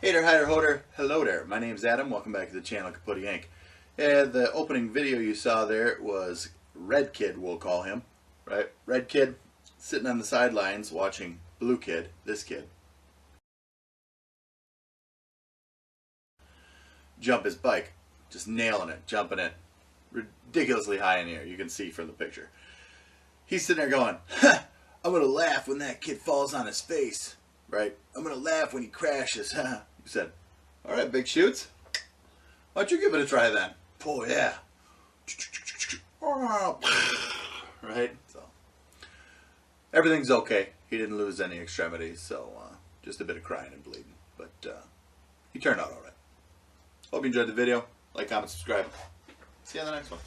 Hey there, hi there, ho there, hello there. My name's Adam. Welcome back to the channel, Kaputy Inc. The opening video you saw there was Red Kid, we'll call him, right? Red Kid sitting on the sidelines watching Blue Kid, this kid, jump his bike, just nailing it, jumping it ridiculously high in the air. You can see from the picture. He's sitting there going, "Ha! I'm gonna laugh when that kid falls on his face, right? I'm gonna laugh when he crashes." Huh? He said, "All right, Big Shoots, why don't you give it a try then?" Oh yeah, right? So everything's okay. He didn't lose any extremities, so just a bit of crying and bleeding, but he turned out all right. Hope you enjoyed the video. Like, comment, subscribe. See you on the next one.